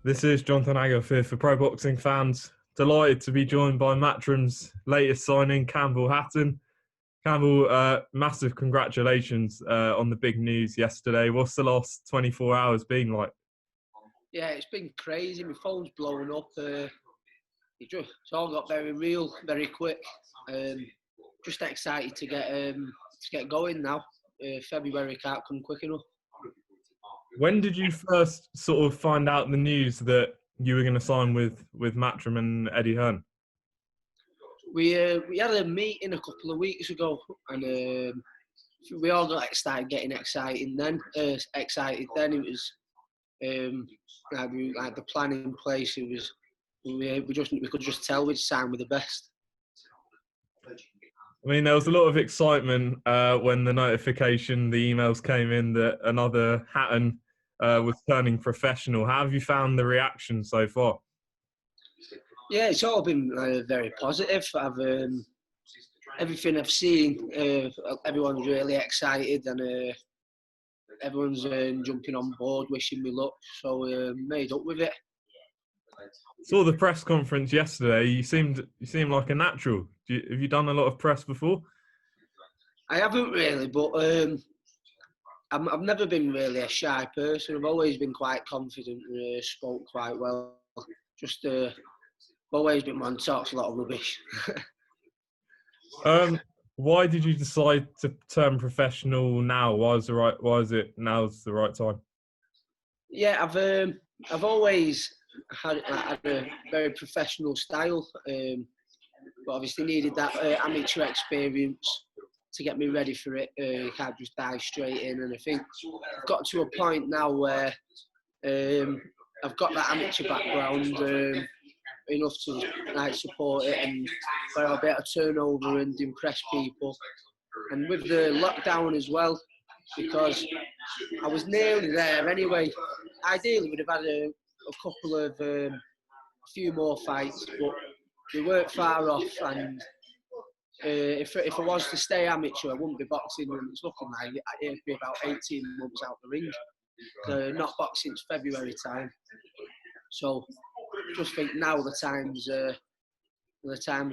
This is Jonathan Agoff here for Pro Boxing Fans. Delighted to be joined by Matchroom's latest signing, Campbell Hatton. Campbell, massive congratulations on the big news yesterday. What's the last 24 hours been like? Yeah, it's been crazy. My phone's blowing up. It's all got very real, very quick. Just excited to get going now. February can't come quick enough. When did you first sort of find out the news that you were going to sign with Matchroom and Eddie Hearn? We had a meeting a couple of weeks ago, and we all started getting excited. Then it was like the plan in place. It was we could just tell we'd signed with the best. I mean, there was a lot of excitement when the notification, the emails came in that another Hatton was turning professional. How have you found the reaction so far? Yeah, it's all been very positive. Everything I've seen, everyone's really excited, and everyone's jumping on board, wishing me luck. So made up with it. Saw the press conference yesterday. You seemed like a natural. Have you done a lot of press before? I haven't really, but I've never been really a shy person. I've always been quite confident and spoke quite well. Just always been one talks a lot of rubbish. Why did you decide to turn professional now? Why is it now's the right time? Yeah, I've always had a very professional style, but obviously needed that amateur experience to get me ready for it. You can't just dive straight in, and I think I've got to a point now where I've got that amateur background enough to support it and where I'll be able to turn over and impress people. And with the lockdown as well, because I was nearly there anyway. Ideally, we'd have had a couple of a few more fights, but we weren't far off. And if I was to stay amateur, I wouldn't be boxing. And it's looking like it'd be about 18 months out the ring. Not boxing since February time. So just think now the time's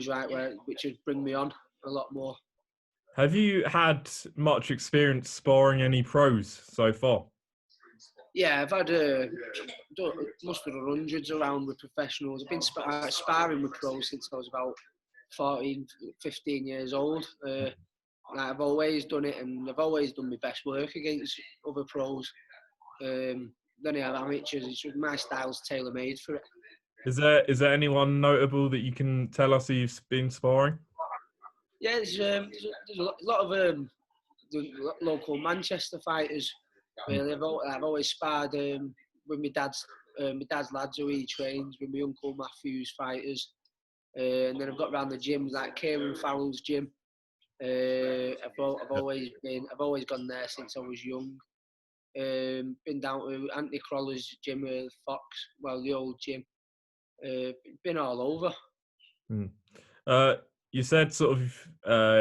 right, which would bring me on a lot more. Have you had much experience sparring any pros so far? Yeah, I've had must have done hundreds around with professionals. I've been sparring with pros since I was about 14, 15 years old. I've always done it, and I've always done my best work against other pros. Then I have amateurs. My style's tailor-made for it. Is there anyone notable that you can tell us who you've been sparring? Yeah, there's a lot of local Manchester fighters. Really, I've always sparred with my dad's lads who he trains, with my uncle Matthew's fighters, and then I've got around the gyms like Kieran Farrell's gym. I've always gone there since I was young. Been down to Anthony Croller's gym, Fox, the old gym. Been all over. You said sort of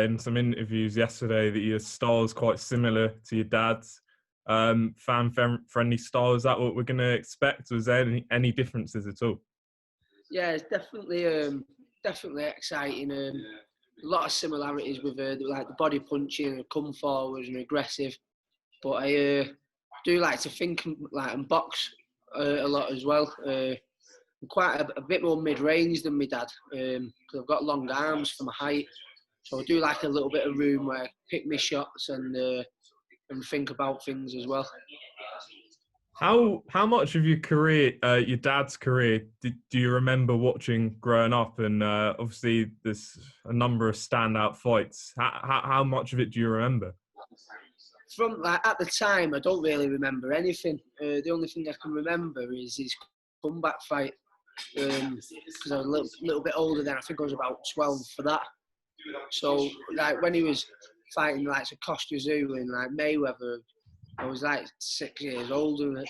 in some interviews yesterday that your style is quite similar to your dad's. Fan-friendly style. Is that what we're going to expect? Or is there any differences at all? Yeah, it's definitely exciting. A lot of similarities with like the body punching and come forward and aggressive. But I do like to think and box a lot as well. I'm quite a bit more mid-range than my dad because I've got long arms for my height. So I do like a little bit of room where I pick my shots and think about things as well. How much of your career, your dad's career, do you remember watching growing up? And obviously there's a number of standout fights. How much of it do you remember? From at the time, I don't really remember anything. The only thing I can remember is his comeback fight. Because I was a little bit older then. I think I was about 12 for that. So when he was fighting Costa Zoo and Mayweather, I was 6 years old and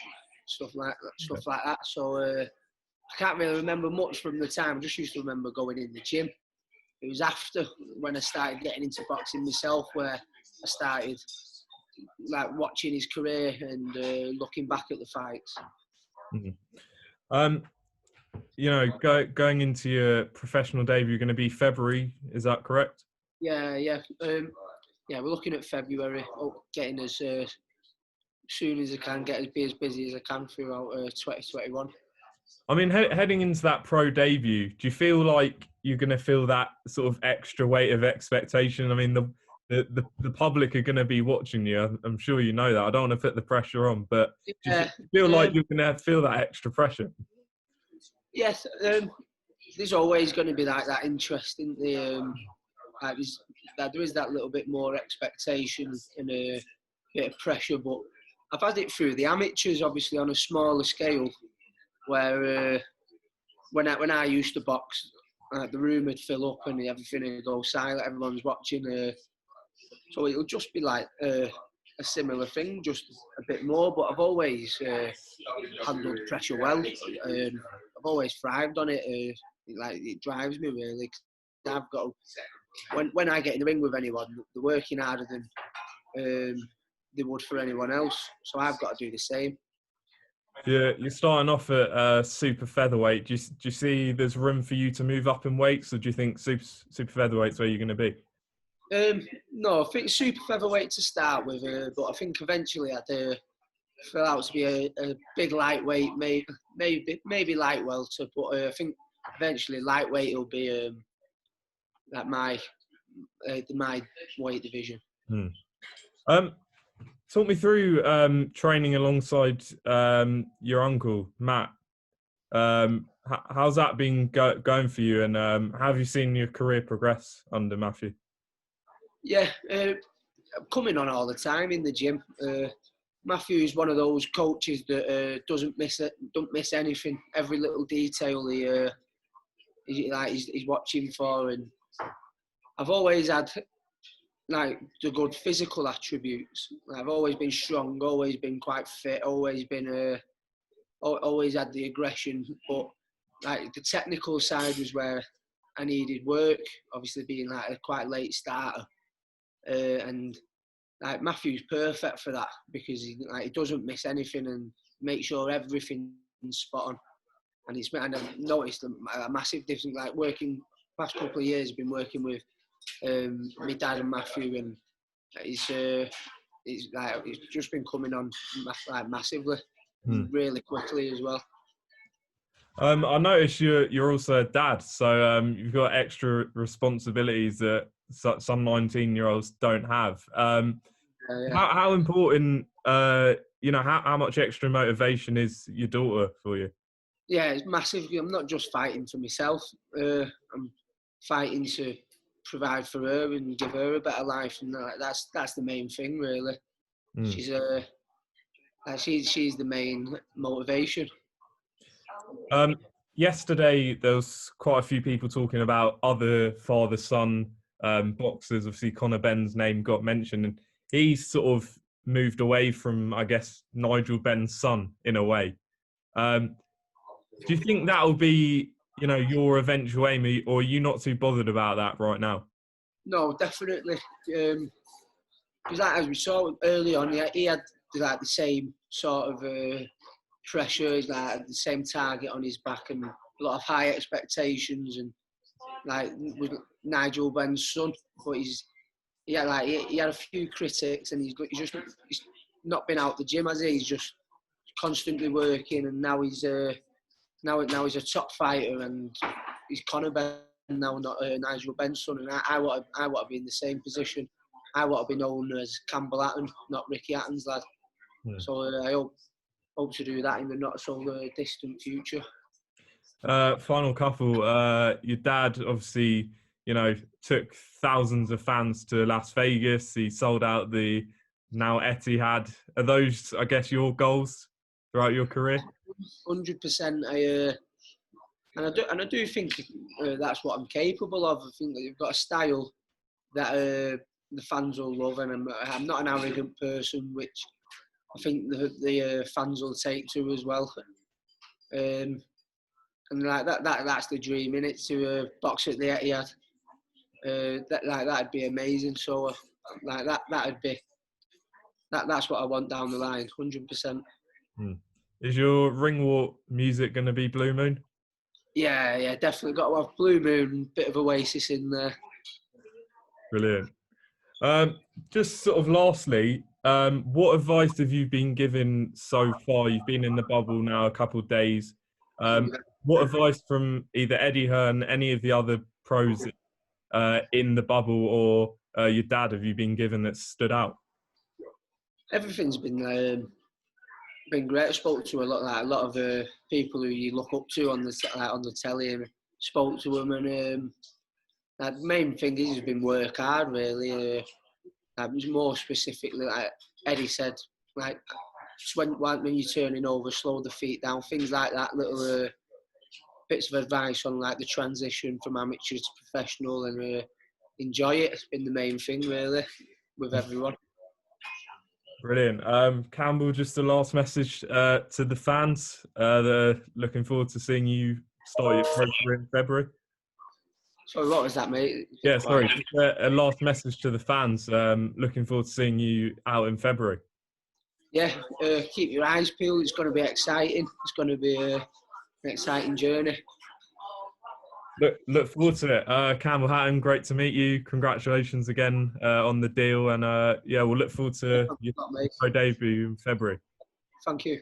stuff like that. So I can't really remember much from the time. I just used to remember going in the gym. It was after when I started getting into boxing myself where I started watching his career and looking back at the fights. Mm-hmm. Um, going into your professional debut, you're going to be February. Is that correct? Yeah, yeah. Yeah, we're looking at February. Getting as soon as I can, be as busy as I can throughout 2021. I mean, heading into that pro debut, do you feel like you're going to feel that sort of extra weight of expectation? I mean, the public are going to be watching you. I'm sure you know that. I don't want to put the pressure on, but do you feel like you're going to feel that extra pressure? Yes, there's always going to be that interest in the there is that little bit more expectation and a bit of pressure, but I've had it through the amateurs, obviously on a smaller scale, where when I used to box, the room would fill up and everything would go silent, everyone's watching, so it'll just be like a similar thing, just a bit more. But I've always handled pressure well. I've always thrived on it. It drives me really. I've got when I get in the ring with anyone, they're working harder than they would for anyone else. So I've got to do the same. You're starting off at super featherweight. Do you see there's room for you to move up in weights, or do you think super featherweight's where you're going to be? No, I think super featherweight to start with, but I think eventually I'd feel out to be a big lightweight, maybe light welter, but I think eventually lightweight will be like my weight division. Talk me through training alongside your uncle Matt. How's that been going for you, and how have you seen your career progress under Matthew? Yeah, I'm coming on all the time in the gym. Matthew's one of those coaches that don't miss anything. Every little detail he's watching for, and I've always had like the good physical attributes. I've always been strong, always been quite fit, always had the aggression, but like the technical side was where I needed work. Obviously, being like a quite late starter, and like Matthew's perfect for that because he doesn't miss anything and makes sure everything's spot on. And I've noticed a massive difference. Like working past couple of years, I've been working with my dad and Matthew, and it's just been coming on massively, really quickly as well. I noticed you're also a dad, so you've got extra responsibilities that some 19-year-olds don't have. How important, how much extra motivation is your daughter for you? Yeah, it's massive. I'm not just fighting for myself. I'm fighting to provide for her and give her a better life, and that's the main thing, really. She's the main motivation. Yesterday, there was quite a few people talking about other father-son boxers. Obviously, Conor Benn's name got mentioned, and he's sort of moved away from, I guess, Nigel Benn's son in a way. Do you think that'll be, your eventual aim, or are you not too bothered about that right now? No, definitely. Because as we saw early on, he had like the same sort of pressure, like the same target on his back, and a lot of high expectations, and like with Nigel Benn's son. But he had a few critics, and he's not been out the gym, has he? He's just constantly working, and now he's now he's a top fighter, and he's Conor Benn now, not Nigel Benn's son. And I want to be in the same position. I want to be known as Campbell Hatton, not Ricky Hatton'S lad. Yeah. So I hope to do that in the not so distant future. Final couple. Your dad obviously, took thousands of fans to Las Vegas. He sold out the now Etihad. Are those, I guess, your goals throughout your career? 100%. I do think that's what I'm capable of. I think that you've got a style that the fans will love, and I'm not an arrogant person, which I think the fans will take to as well. And like that's the dream, innit? To box at the Etihad. That'd be amazing. So that's what I want down the line, 100%. Is your ring walk music going to be Blue Moon? Yeah, definitely got to have Blue Moon, bit of Oasis in there. Brilliant. Just sort of lastly, what advice have you been given so far? You've been in the bubble now a couple of days. What advice from either Eddie Hearn, any of the other pros in the bubble, or your dad have you been given that stood out? Everything's been great. I spoke to a lot of people who you look up to on the telly, and spoke to them. And the main thing is has been work hard, really. More specifically, like Eddie said, like when you're turning over, slow the feet down, things like that. Little bits of advice on like the transition from amateur to professional, and enjoy it. It's been the main thing, really, with everyone. Brilliant. Campbell, just the last message to the fans that are looking forward to seeing you start your career in February. So what was that, mate? Yeah, sorry. Just a last message to the fans. Looking forward to seeing you out in February. Yeah, keep your eyes peeled. It's going to be exciting. It's going to be an exciting journey. Look forward to it. Campbell Hatton, great to meet you. Congratulations again on the deal, and yeah, we'll look forward to your pro debut in February. Thank you.